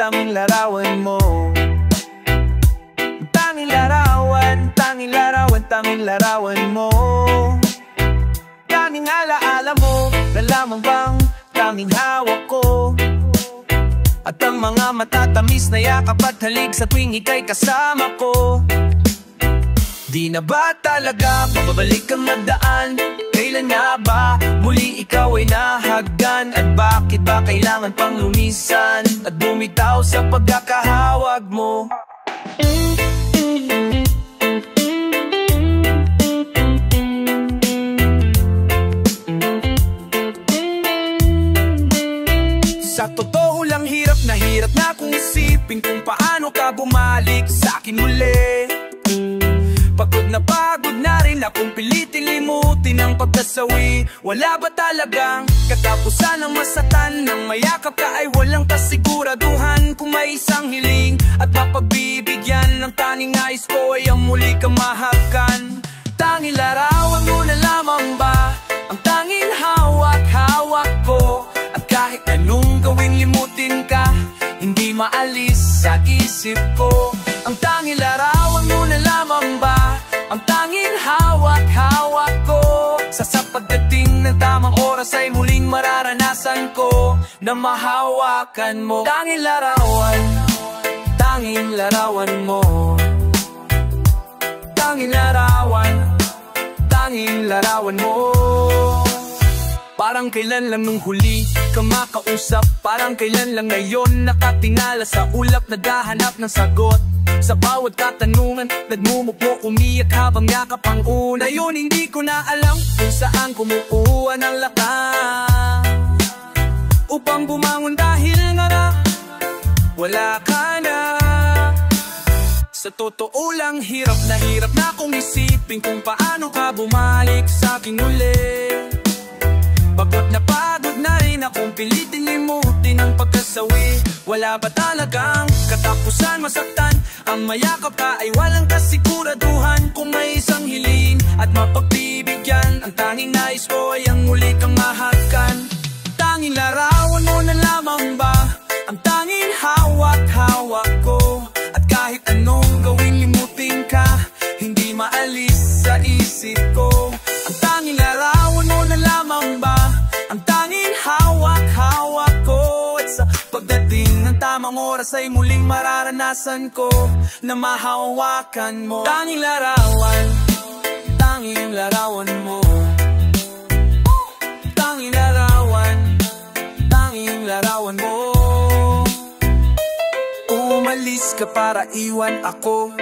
tanging larawan mo. Tanging larawan, tanging larawan, tanging larawan mo. Tanging alaala mo, na lamang bang tanging hawak ko. At ang mga matatamis na yakap at halik sa tuwing ika'y kasama ko. Di na ba talaga babalik ang magdaan? Kailan nga ba muli ikaw ay nahagdan? At bakit ba kailangan pang lumisan at bumitaw sa pagkakahawag mo? Sa totoo lang hirap na akong isipin kung paano ka bumalik sa akin muli. Pagod na rin akong pilitin limutin ang pagkasawi. Wala ba talagang katapusan ng masatan? Nang mayakap ka ay walang kasiguraduhan. Kung may isang hiling at mapagbibigyan, ng tanging nais ko ay ang muli kang mahakan. Tanging larawan mo na lamang ba ang tanging hawak-hawak ko? At kahit anong gawin limutin ka, hindi maalis sa isip ko. Ang tanging larawan mo na lamang ba ang tanging hawak-hawak ko? Sa pagdating ng tamang oras ay muling mararanasan ko na mahawakan mo. Tanging larawan, tanging larawan mo. Tanging larawan, tanging larawan mo. Parang kailan lang nung huli ka makausap, parang kailan lang ngayon nakatingala sa ulap, naghahanap ng sagot sa bawat katanungan, nagmumukmo, umiyak habang yakap ang una. Yun hindi ko na alam kung saan kumukuha ng lakas upang bumangon dahil nga na wala ka na. Sa totoo lang hirap na akong isipin kung paano ka bumalik sa akin ulit. Pagod na rin akong pilitin limutin ang pagkasawi. Wala ba talagang katapusan masaktan? Ang mayakap ka ay walang kasiguraduhan. Kung may isang hiling at mapagbibigyan, ang tanging nais ko ay ang muli kang mahakan. Tanging larawan mo na lamang ba ang tanging hawak-hawak ko? At kahit anong gawin limutin ka, hindi maalis sa isip ko. Ang tanging larawan mo na lamang ba ang tanging hawak-hawak ko? At sa pagdating ng tamang oras ay muling mararanasan ko na mahawakan mo. Tanging larawan, tanging larawan mo. Tanging larawan, tanging larawan mo. Umalis ka para iwan ako.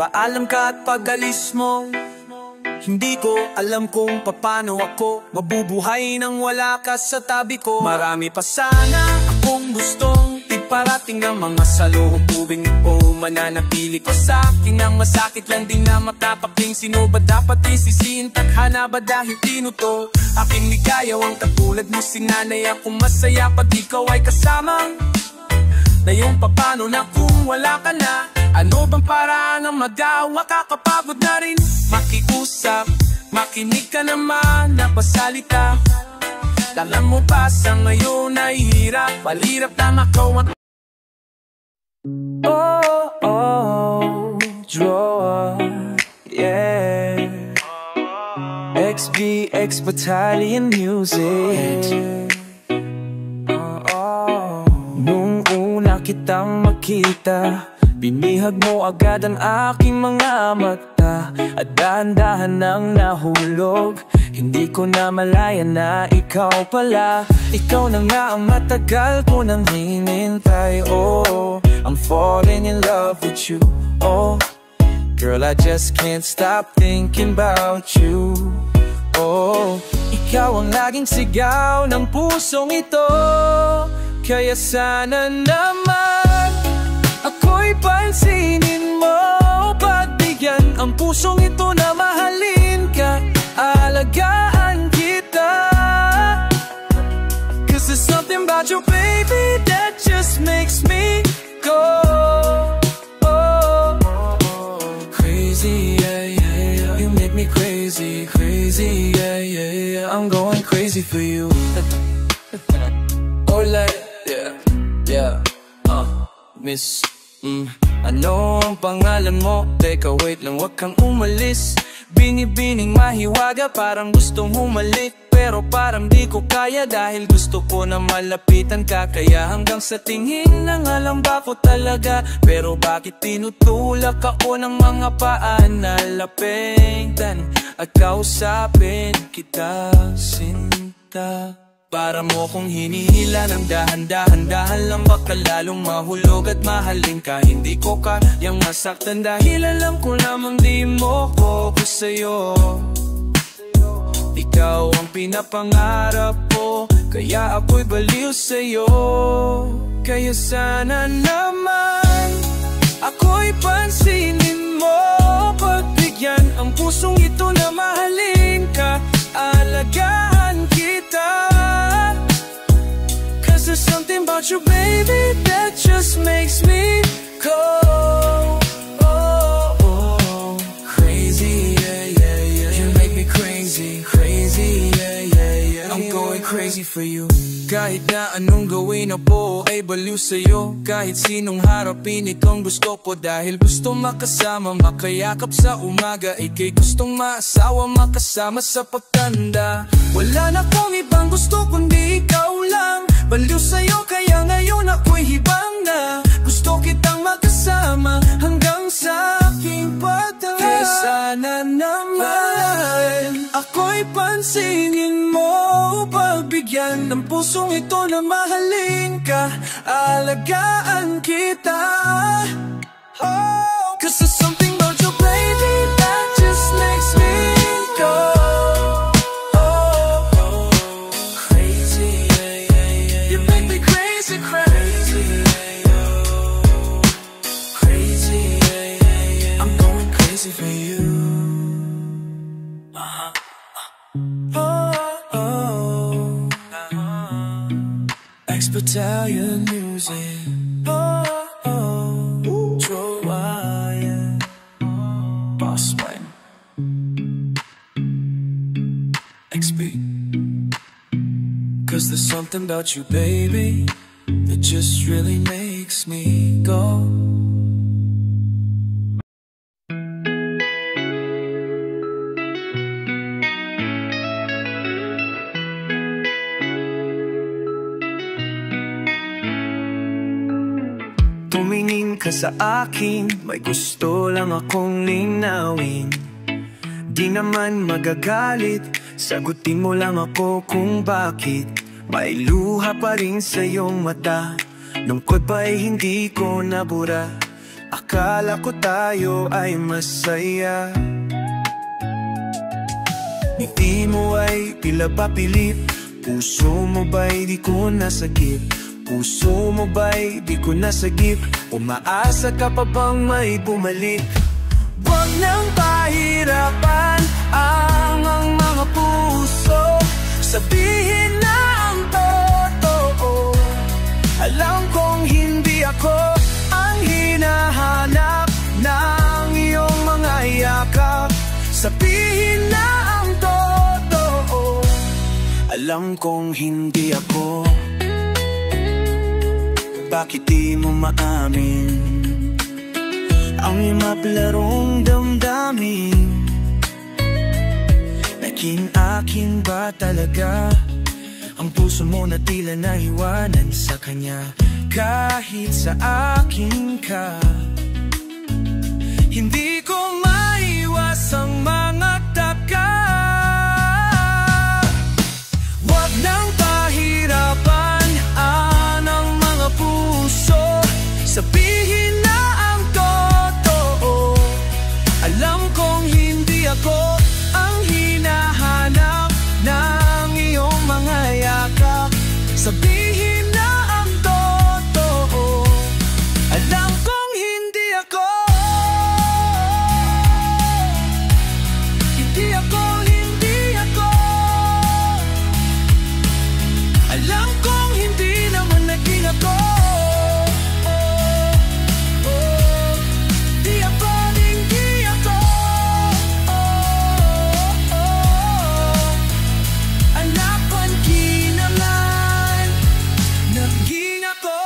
Paalam ka at pag-alis mo, hindi ko alam kung paano ako mabubuhay nang wala ka sa tabi ko. Marami pa sana akong gustong iparating ng mga salubing o mananapili ko sa akin ang masakit lang din na matapaking. Sino ba dapat isisiin? Tadhana ba dahil tinuto? Aking ligayaw ang katulad mo, sinanay akong masaya pag ikaw ay kasama. Na yung papano na kung wala ka na, ano bang paraan ang magawa? Kakapagod na rin makiusap, makinig ka naman, napasalita. Alam mo pa sa ngayon ay hirap, palirap na makawan. Drawer, yeah. XBX Battalion Music. Nung una kitang makita, binihag mo agad ang aking mga mata. At dahan-dahan nang nahulog, hindi ko na malaya na ikaw pala. Ikaw na nga ang matagal ko nang hinintay. Oh, I'm falling in love with you. Oh, girl, I just can't stop thinking about you. Oh, ikaw ang laging sigaw ng pusong ito. Kaya sana naman ako'y pansinin mo, pagbigyan ang pusong ito na mahalin ka, alagaan kita. Cause there's something about you, baby, that just makes me go crazy, yeah, yeah, yeah. You make me crazy, crazy, yeah, yeah, yeah. I'm going crazy for you. Oh, like, yeah, yeah. Miss Ano ang pangalan mo? Teka wait lang, wag kang umalis. Binibining mahiwaga, parang gustong humalik. Pero parang di ko kaya dahil gusto ko na malapitan ka. Kaya hanggang sa tingin nangalamba ko talaga. Pero bakit tinutulak ako ng mga paan na lapitan at kausapin kita, sinta? Para mo kong hinihila ng dahan-dahan lang baka lalong mahulog at mahalin ka. Hindi ko kayang masaktan dahil alam ko namang di mo ko sa'yo. Ikaw ang pinapangarap ko, kaya ako'y baliw sa'yo. Kaya sana naman ako'y pansinin mo, pagbigyan ang pusong ito na mahalin ka, alagaan kita. Cause there's something about you, baby, that just makes me go crazy, yeah, yeah, yeah. You make me crazy, crazy, yeah, yeah, yeah. I'm going crazy for you. Kahit na anong gawin ako ay baliw sa'yo. Kahit sinong harapin ikang gusto ko. Dahil gusto makasama, makayakap sa umaga. Ika'y gustong maasawa, makasama sa pagtanda. Wala na kong ibang gusto kundi ikaw lang. Baliw sa'yo kaya ngayon ako'y hibang na. Gusto kitang makasama hanggang sa aking pagtanda. Kaya sana naman ako'y pansinin mo, pagbigyan ng pusong ito na mahalin ka, alagaan kita. Oh, cause there's something about you, baby, that just makes me go crazy, yeah, yeah, yeah. You make me crazy, crazy, yeah, yeah. Crazy, yeah, yeah, yeah. I'm going crazy for you. Battalion music. Joe Ryan, Boss Man, XP. Cause there's something about you, baby, that just really makes me go. Tumingin ka sa akin, may gusto lang akong linawin. Di naman magagalit, sagutin mo lang ako kung bakit. May luha pa rin sa iyong mata, lungkot pa ay hindi ko nabura. Akala ko tayo ay masaya. Ngiti mo ay tila papilip, puso mo ba'y di ko nasagip? Puso mo ba'y di ko nasagip? Umaasa ka pa bang may bumalik? Huwag nang pahirapan ang mga puso, sabihin na ang totoo. Alam kong hindi ako ang hinahanap ng iyong mga yakap. Sabihin na ang totoo. Alam kong hindi ako. Bakit di mo maamin ang maplarong damdamin? Naging akin ba talaga ang puso mo na tila naiwanan sa kanya? Kahit sa akin ka, hindi ko maiwas ang mga taka. Huwag nang pahirapan ang mga puso, sabihin na ang totoo. Alam kong hindi ako ang hinahanap ng iyong mga yakap. Sabihin na ang totoo. Alam kong hindi ako. Hindi ako, hindi ako. Alam kong hindi naman naging ako. Di ako, hindi ako. Anapan kinaman naging ako.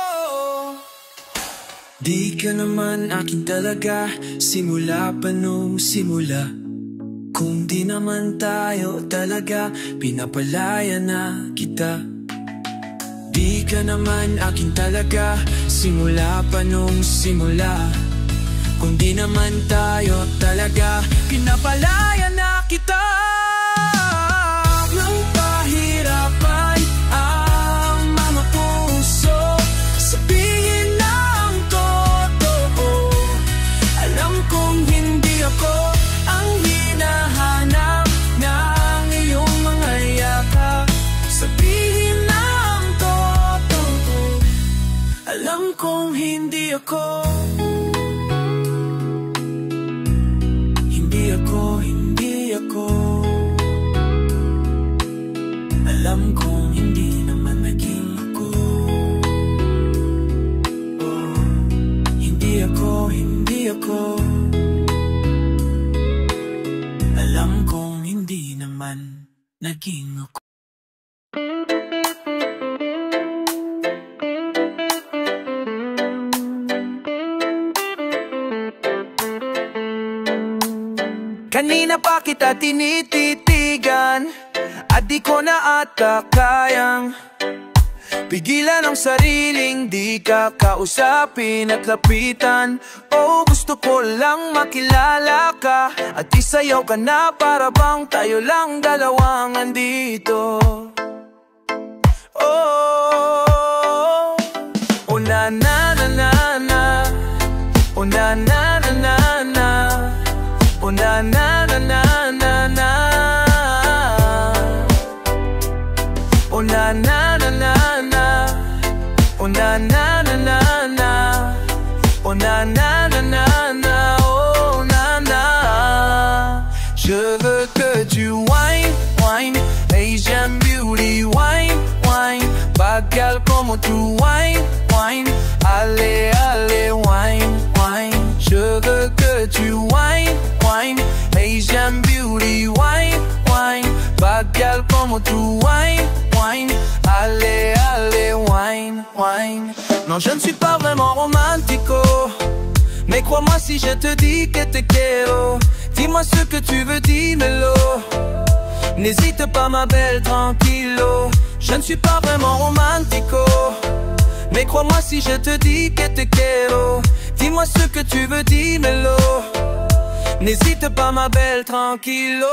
Di ka naman akin talaga, simula pa nung simula. Kung di naman tayo talaga, pinapalaya na kita. Di ka naman akin talaga, simula pa nung simula. Kung di naman tayo talaga, pinapalaya na kita. Nang pahirapan ang mga puso, sabihin na ang totoo. Alam kong hindi ako ang hinahanap ng iyong mga yakap. Sabihin na ang totoo. Alam kong hindi ako. Alam kong hindi naman naging ako. Oh, hindi ako, hindi ako. Alam kong hindi naman naging ako. Kanina pa kita tinititigan at di ko na ata kayang pigilan ang sariling di ka kausapin at lapitan. Oh, gusto ko lang makilala ka at isayaw ka na para bang tayo lang dalawang andito. Oh, oh na na na na na. Oh na na na na na. Oh na na na na na na. Oh na na na na na. Oh na na na na na. Oh na na na na na. Oh na na. Je veux que tu whine, whine, Asian beauty, whine, whine. Bad girl como tu whine, whine. Allez, allez, whine, whine. Je veux que tu whine, whine, Asian beauty, whine, whine. Bad girl como tu whine, whine. Allez, allez, whine, whine. Non, je ne suis pas vraiment romantico, mais crois-moi si je te dis que te quiero. Dis-moi ce que tu veux, dis-le-le. N'hésite pas ma belle, tranquillo. Je ne suis pas vraiment romantico, mais crois-moi si je te dis que te quiero. Dis-moi ce que tu veux, dis-le-le. N'hésite pas ma belle, tranquillo.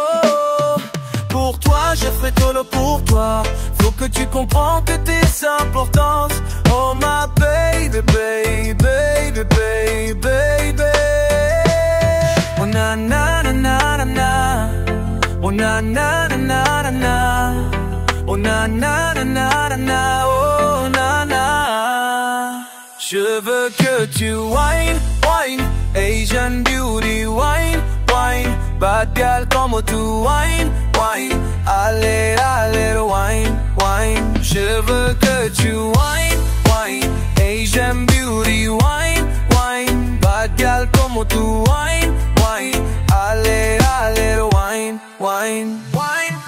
Pour toi, je ferai tout le pour toi. Faut que tu comprends que t'es importance. Oh my baby, baby, baby, baby, baby. Oh na na na na na na. Oh na na na na na na. Oh na na na na na na. Oh na na. Je veux que tu whine, whine, Asian beauty, whine, whine. Bad girl como tu whine, whine. Allez, allez, whine, whine. Je veux que tu whine, whine, Asian beauty, whine, whine. Bad girl como tu whine, whine. Allez, allez, whine, whine, whine.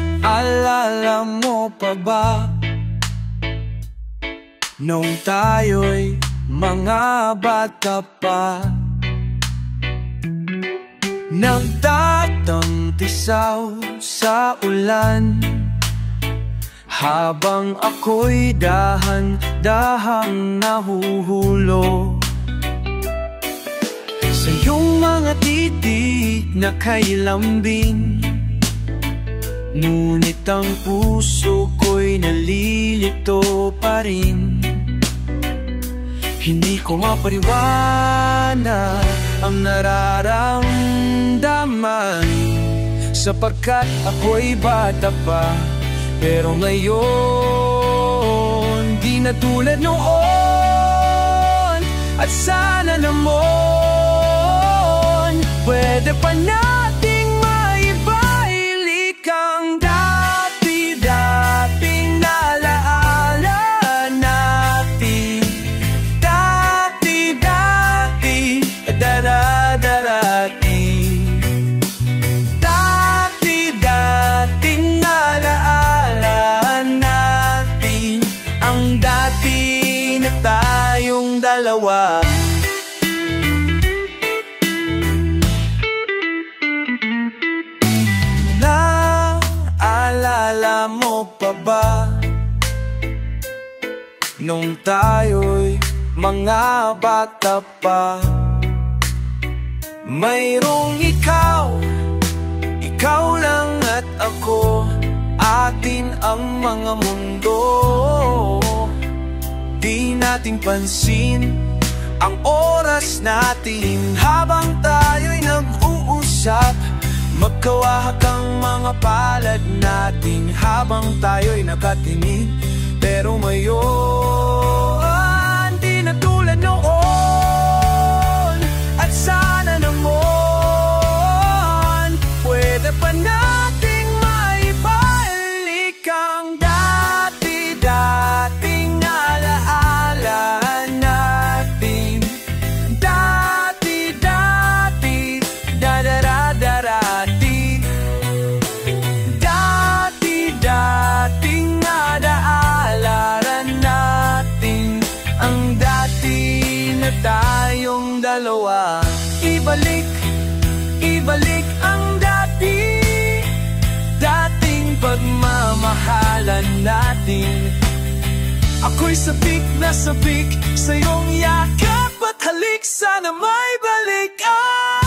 Naalala mo pa ba nung tayo'y mga bata pa, nagtatamtisaw sa ulan, habang ako'y dahan-dahang nahuhulog sa iyong mga titig na kay lambing. Ngunit ang puso ko'y nalilito pa rin. Hindi ko mapaliwanag ang nararamdaman, sapagkat ako'y bata pa. Pero ngayon, di na tulad noon. At sana naman pwede pa nating maibalik ang dati-dating nalaala natin. Dati-dati, dara-darati. Dati-dating nalaala natin, ang dati na tayong dalawa. Naalala mo pa ba nung tayo'y mga bata pa? Mayroong ikaw lang at ako, atin ang mga mundo. Di nating pansin ang oras natin habang tayo'y nag-uusap. Magkawahak ang mga palad natin habang tayo'y nakatingin. Pero ngayon, di na tulad noon. At sana naman pwede pa nating maibalik ang dati-dating alaala natin. Dati-dati, dadaradarating. Dati-dating alaala natin, ang dati na tayong dalawa. Ibalik ang dati, dating pagmamahalan natin. Ako'y sabik na sabik sa iyong yakap at halik, sana may balikan.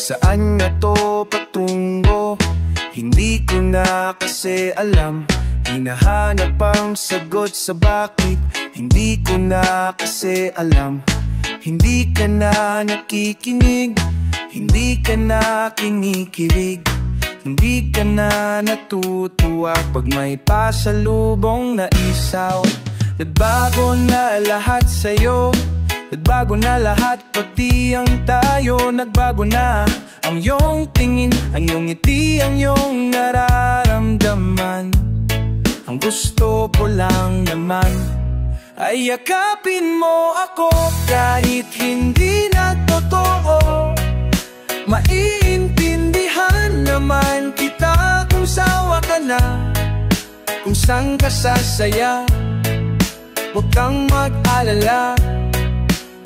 Saan nga to patungo? Hindi ko na kasi alam. Hinahanap ang sagot sa bakit. Hindi ko na kasi alam. Hindi ka na nakikinig, hindi ka na kinikilig, hindi ka na natutuwa pag may pasalubong na isaw. Nagbago na lahat sa'yo, nagbago na lahat, pati ang tayo. Nagbago na ang iyong tingin, ang iyong ngiti, ang iyong nararamdaman. Ang gusto ko lang naman ay yakapin mo ako kahit hindi na totoo. Maiintindihan naman kita kung sawa ka na, kung saan ka sasaya. Huwag kang mag-alala,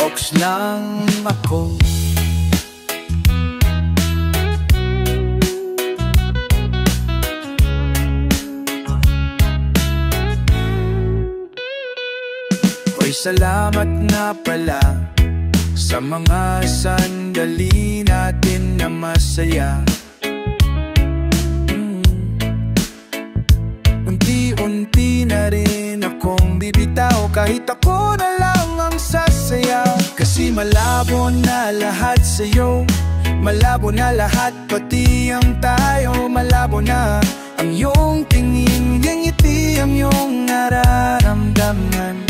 oks lang ako. Hoy, salamat na pala sa mga sandali natin na masaya. Unti-unti na rin akong bibitaw, kahit ako na lang ang sasaya. Kasi malabo na lahat sa'yo, malabo na lahat, pati ang tayo. Malabo na ang iyong tingin, yung ngiti, ang iyong nararamdaman.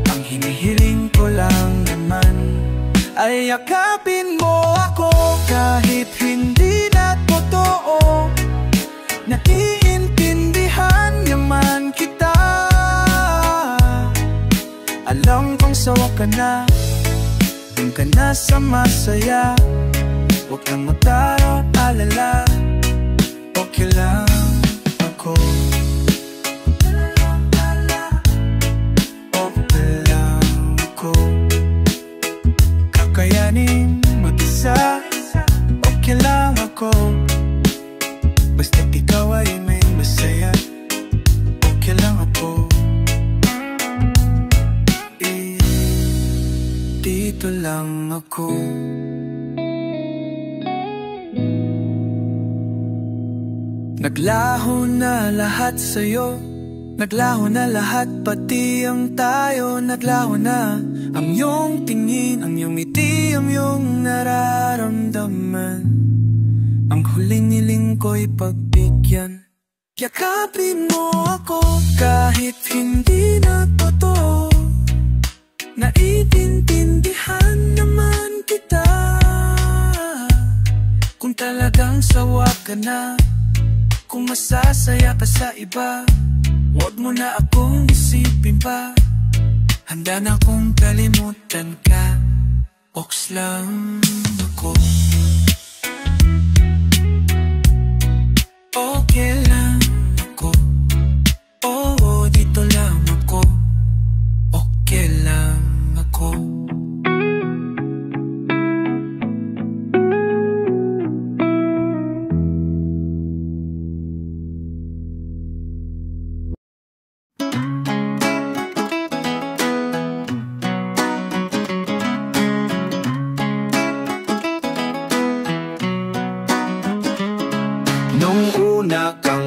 Ang hinihiling ko lang naman ay yakapin mo ako kahit hindi na totoo. Naiintindihan naman kita, alam kong sawa ka na, dun ka na sa masaya. Huwag kang mag-alala, okay lang ako. Okay lang ako. Kakayanin dito lang ako. Naglaho na lahat sa'yo, naglaho na lahat pati ang tayo. Naglaho na ang iyong tingin, ang iyong ngiti, ang iyong nararamdaman. Ang huling niling ko'y pagbigyan. Yakapin mo ako kahit hindi na totoo. Naiintindihan naman kita. Kung talagang sawa ka na, kung masasaya ka sa iba, huwag mo na akong isipin pa. Handa na akong kalimutan ka. Oks lang ako. Okay lang ako. Oo, dito lang ako. Okay lang ako.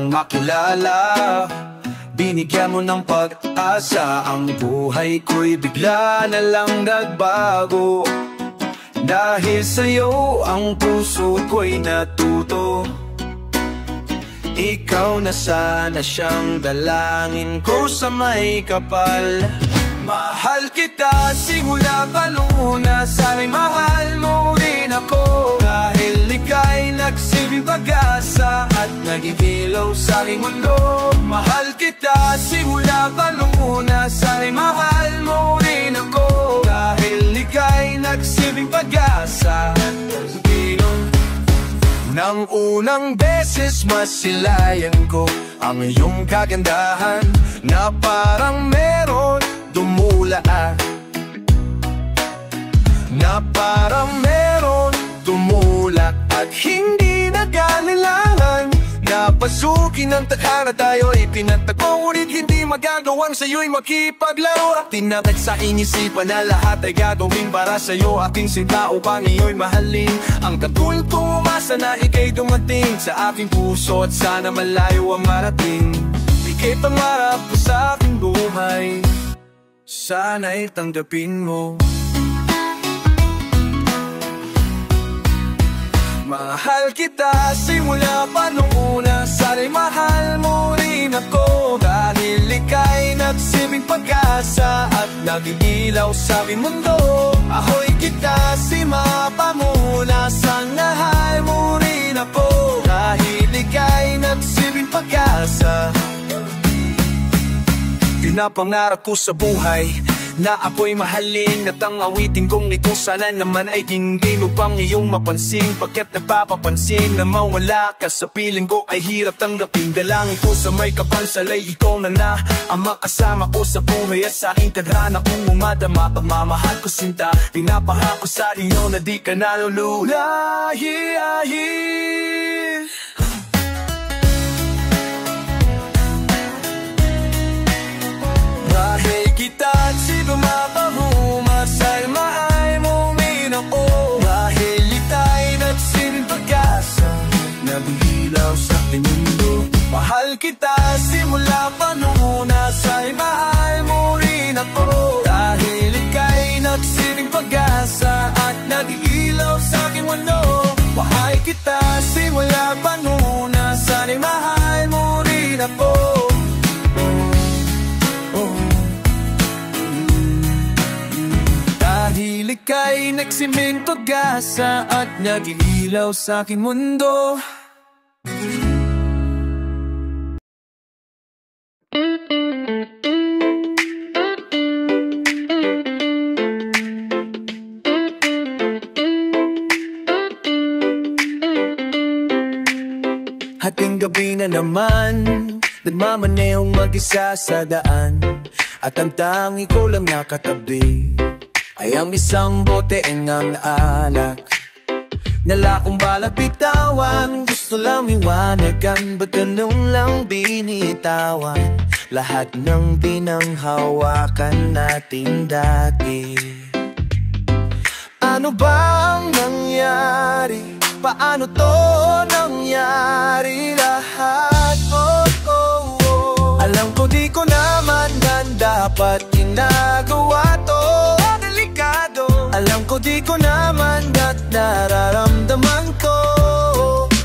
Makilala, binigyan mo ng pag-asa. Ang buhay ko'y bigla na lang nagbago. Dahil sa'yo ang puso ko'y natuto. Ikaw na sana siyang dalangin ko sa may kapal. Mahal kita simula pa nung una, sana'y mahal mo rin ako. Dahil ika'y nagsilbing pag-asa at nagigilaw sa aking mundo. Mahal kita simula pa nung una, sana'y mahal mo rin ako. Dahil ika'y nagsilbing pag-asa at nagigilaw. Nang unang beses masilayan ko ang iyong kagandahan, na parang meron dumulaan, na parang meron tumulak. At hindi na kailangan na pasukin ang tadhana, tayo'y pinagtagpo. Ngunit hindi magagawang sa'yo'y makipaglaro. Tinatag sa inisipan na lahat ay gagawin para sa'yo, aking sinta, upang iyo'y mahalin. Ang katulad kong umasa na ika'y dumating sa aking puso, at sana malayo ang marating. Ika'y pangarap ko sa aking buhay, sana'y tanggapin mo. Mahal kita simula pa nung una, sana'y mahal mo rin ako. Dahil ika'y nagsilbing pag-asa at nagigilaw sa aking mundo. Ahoy kita simula pa muna, sana'y mahal mo rin ako. Dahil ika'y nagsilbing pag-asa. Pinapangarap ko sa buhay na ako'y mahalin, at ang awitin kong ito sana naman ay hindi mo pang iyong mapansin. Pagkat napapapansin na mawala ka sa piling ko ay hirap tanggapin. Dalangin ko sa may kapansalay, ikaw na ang makasama ko sa buhay. At sa aking tadhana kong umadama, pagmamahal ko sinta, pinapahako sa iyo na di ka nalulula. Dahil kita at sino mapahumasal, mahal mo rin ako. Dahil ita'y nagsilbing pag-asa, nagigilaw sa aking mundo. Mahal kita simula pa nung una, sa'y mahal mo rin ako. Dahil ika'y nagsilbing pag-asa at nagigilaw sa aking mundo. Mahal kita simula pa nung una, sa'y mahal mo rin ako. Dahil ika'y nagsilbing pag-asa at nagigilaw sa aking mundo. Hating gabi na naman, nagmamanehong mag-isa sa daan, at ang tangi ko lang nakatabi ay ang isang boteng ng alak. Nala kong balak bitawan, gusto lang iwanagan, ba't ganun lang binitawan lahat ng pinanghawakan natin dati. Ano bang nangyari? Paano to nangyari lahat? Alam ko di ko naman na dapat ginagawa to. Delikado. Alam ko di ko naman na nararamdaman ko.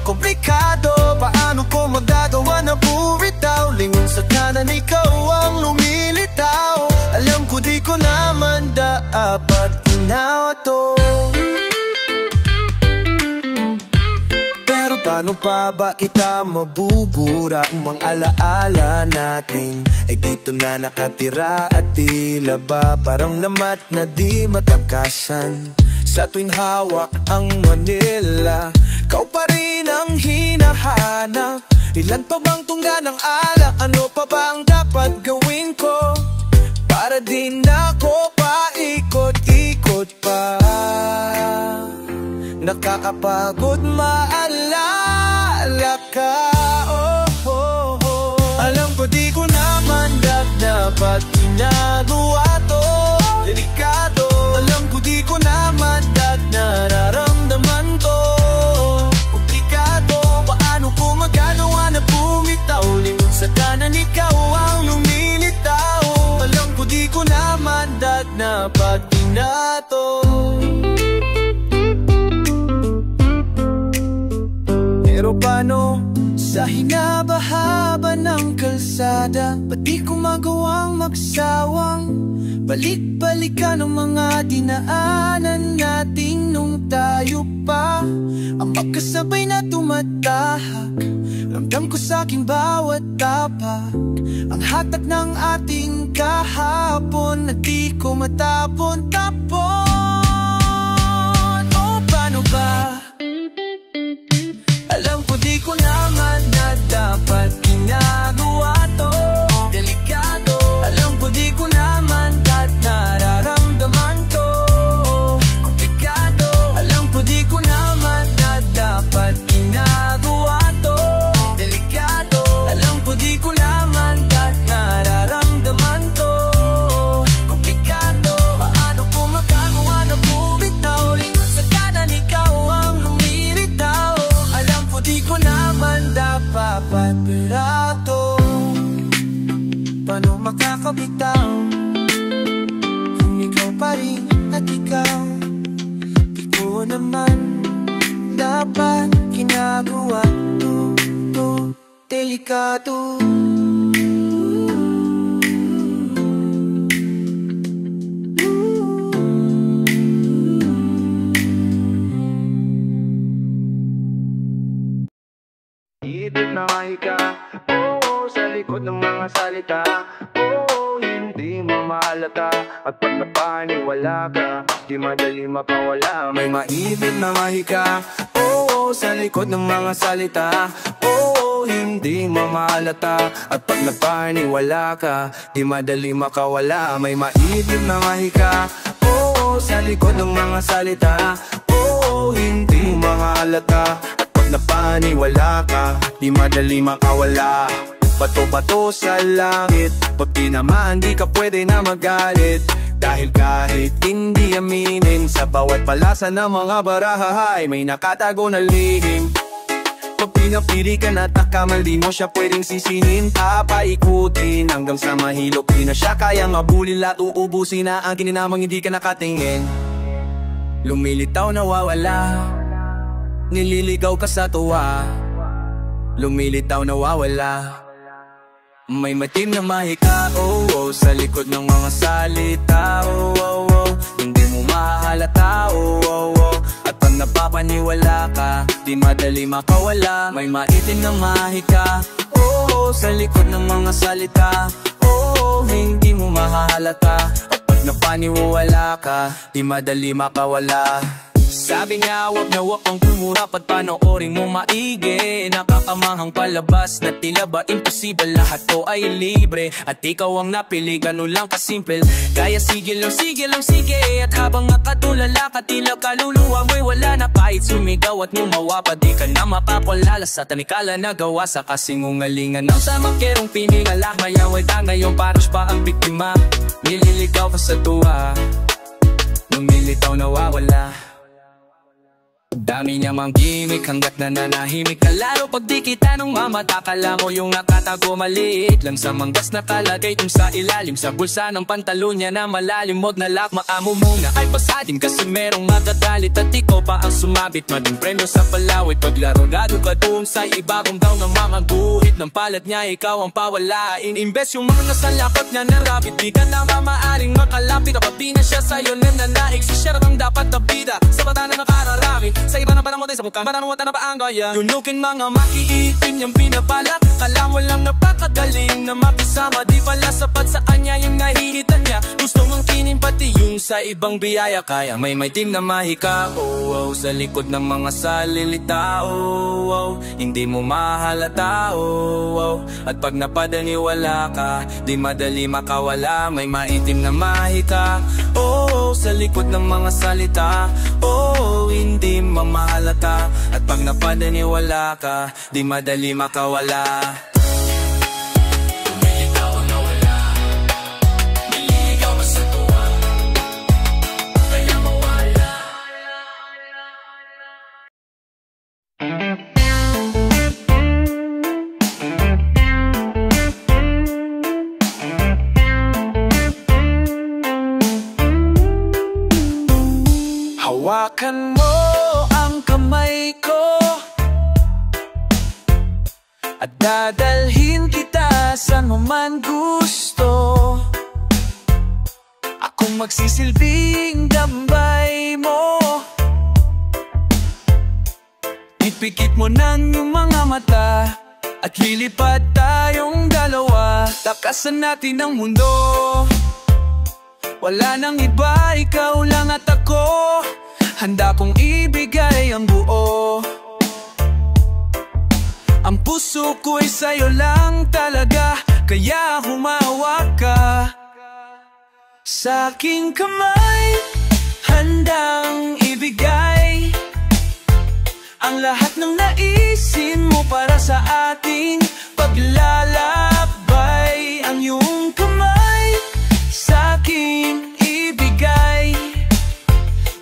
Komplikado. Paano ko magagawa na bumitaw? Lingon sa kanan, ikaw ang lumilitaw. Alam ko di ko naman dapat ginawa to. Paano pa ba kita mabubura? Ang mga alaala natin ay dito na nakatira. At tila ba parang namat na di matakasan. Sa tuwing hawak ang Manila, kau pa rin ang hinahanap. Ilan pa bang tungga ng alak? Ano pa ba ang dapat gawin ko para di na ako paikot-ikot pa? Nakakapagod maalala ka. Alam ko di ko naman dapat ginagawa to. Delikado. Alam ko di ko naman nararamdaman to. Komplikado. Paano ko magagawa na bumitaw? Lingon sa kanan, ikaw ang lumilitaw. Alam ko di ko naman dapat ginato. Pero paano sa hinaba-haba ng kalsada? Ba't di ko magawang magsawang balik-balikan ang mga dinaanan natin nung tayo pa ang magkasabay na tumatahak? Ramdam ko sa aking bawat tapak ang hatag ng ating kahapon na di ko matapon-tapon. O paano ba? Alam ko di ko naman na dapat ginagawa to. Delikado. Alam ko di ko naman nararamdaman to. Komplikado. Alam ko di ko naman na dapat ginagawa to. Delikado. Alam ko di ko naman nararamdaman to. Komplikado. Paano ko magagawa na bumitaw? Lingon sa kanan, ikaw ang lumilitaw. Alam ko di ko naman dapat pirato. Paano makakabitaw kung ikaw pa rin at ikaw? Di ko naman dapat ginagawa to. Delikado. Ibig na ka, oo, sa likod ng mga salita. Oo, hindi mo mahalata. At pag napaniwala ka, di madali mapawala. May maibig na mahika, oo, sa likod ng mga salita. Oo, hindi mo mahalata. At pag napaniwala ka, di madali makawala. May maibig na mahika, oo, sa likod ng mga salita. Oo, hindi mo mahalata. Napaniwala ka, di madali makawala. Bato-bato sa langit, pag tinamaan di ka pwede na magalit. Dahil kahit hindi aminin, sa bawat palasa ng mga baraha ay may nakatago na lihim. Pag pinapili ka na takamal, di mo siya pwedeng sisihin. Papaikutin hanggang sa mahilok, di na siya kayang abulin. Lahat uubusin na ang kininamang hindi ka nakatingin. Lumilitaw nawawala, nililigaw ka sa tuwa. Lumilitaw nawawala. May matim na mahika, oh, oh, sa likod ng mga salita, oh, oh, oh. Hindi mo mahalata, oh, oh, oh. At pag napapaniwala ka, di madali makawala. May maitim na mahika, oh, oh, sa likod ng mga salita, oh, oh, hindi mo mahalata. At pag napaniwala ka, di madali makawala. Sabi niya wag na wag kang kumurap at panoorin mo maigi. Nakakamahang palabas na tila ba imposible. Lahat to ay libre at ikaw ang napili, ganun lang kasimple. Kaya sige lang sige. At habang nakatulala ka, tila kaluluwa mo'y wala na. Kahit sumigaw at ngumawa pa, di ka na mapapalala sa tanikala na gawa sa kasinungalingan ng samakerong piningala. Mayaway na ngayon paros pa ang biktima. Nililigaw ka sa tuwa, lumilitaw nawawala. Dami niya mang gimmick hanggat nananahimik ka laro. Pag di kita nung mamata, kala mo yung nakatago maliit lang sa manggas nakalagay dun sa ilalim sa bulsa ng pantalon niya na malalim. Huwag na lakma mo muna ay pasadin kasi merong magagalit at ikaw pa ang sumabit. Mading premyo sa palawit paglaro lalo ka doon sa ibabang daw ng mga guhit ng palad niya, ikaw ang pawalain. Imbes yung mga nasalakot niya na rapid, di ka na mamaaring makalapit. Kapag na siya sa'yo nananaig, si Sherry ang dapat nabida sa bata na nakararami. Sa iba na parang mote sa mukha, parang wata na ba ang gaya. Yunukin mga makiitim niyang pinabalak. Kala mo lang napakagaling na makisama, di pala sapat sa kanya yung nahihitan niya. Gusto mong kinin pati yung sa ibang biyaya. Kaya may team na mahika, oh, oh, sa likod ng mga salilita, oh, oh, hindi mo mahalata, oh, oh. At pag napadaniwala ka, di madali makawala. May maitim na mahika, oh, oh, sa likod ng mga salita, oh, hindi mamahalata. At pag napadaniwala ka, di madali makawala. Lumilitaw ang nawala, nililigaw ka sa tuwa, kaya mawala. Hawakan mo ang kamay ko at dadalhin kita saan mo man gusto. Akong magsisilbing gabay mo. Ipikit mo ng iyong mga mata at lilipad tayong dalawa. Takasan natin ang mundo, wala nang iba, ikaw lang at ako. Handa kong ibigay ang buo. Ang puso ko'y sa'yo lang talaga, kaya humawak ka sa aking kamay. Handang ibigay ang lahat ng naisin mo para sa ating paglalakbay. Ang iyong kamay sa aking ibigay,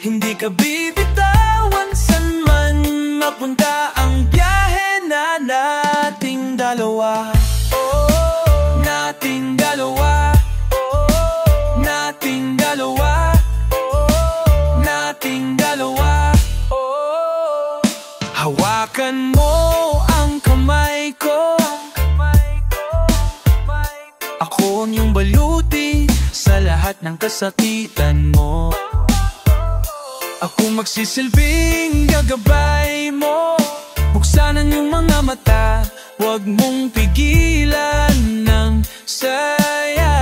hindi ka bibitawan saan man mapunta ang biyahe na nating dalawa. Oh, nating dalawa. Oh, nating dalawa. Oh, nating dalawa. Oh, hawakan mo ang kamay ko. Ako ang iyong baluti sa lahat ng kasakitan mo. Ako magsisilbing gagabay mo. Buksan ang iyong mga mata, huwag mong pigilan ng saya.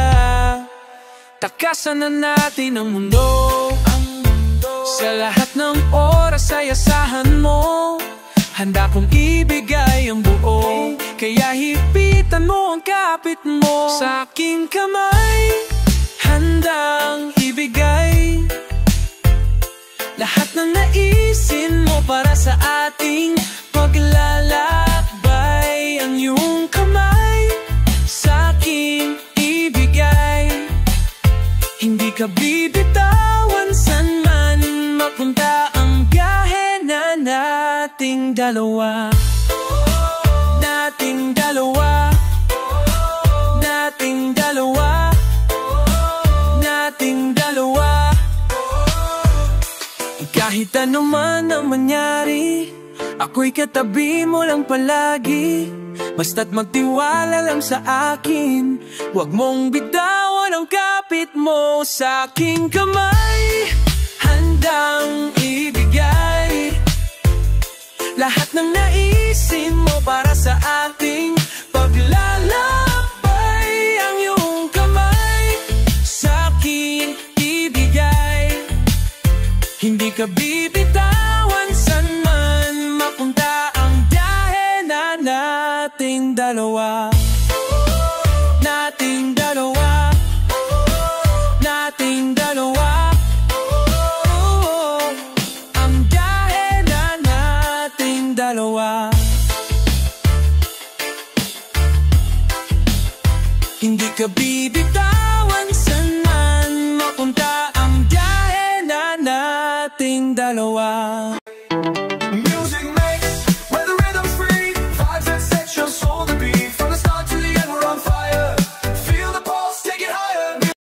Takasan na natin ang mundo, sa lahat ng oras ay asahan mo. Handa kong ibigay ang buo, kaya hipitan mo ang kapit mo sa aking kamay. Handang ibigay lahat ng naisin mo para sa ating paglalakbay. Ang iyong kamay sa aking ibigay, hindi ka bibitawan saan man mapunta ang biyahe na nating dalawa. Nating dalawa. Nating dalawa. Nating dalawa. Kahit ano man ang mangyari, ako'y katabi mo lang palagi. Basta't magtiwala lang sa akin, huwag mong bitawan ang kapit mo sa aking kamay. Handang ibigay lahat ng naisin mo para sa ating paglalakbay. Ang iyong kamay sa akin ibigay, hindi ka bibitawan saan man mapunta ang biyahe na nating dalawa. Nating dalawa. Nating dalawa. Ang biyahe na nating dalawa. Hindi ka bibitawan saan man mapunta ang biyahe na nating dalawa.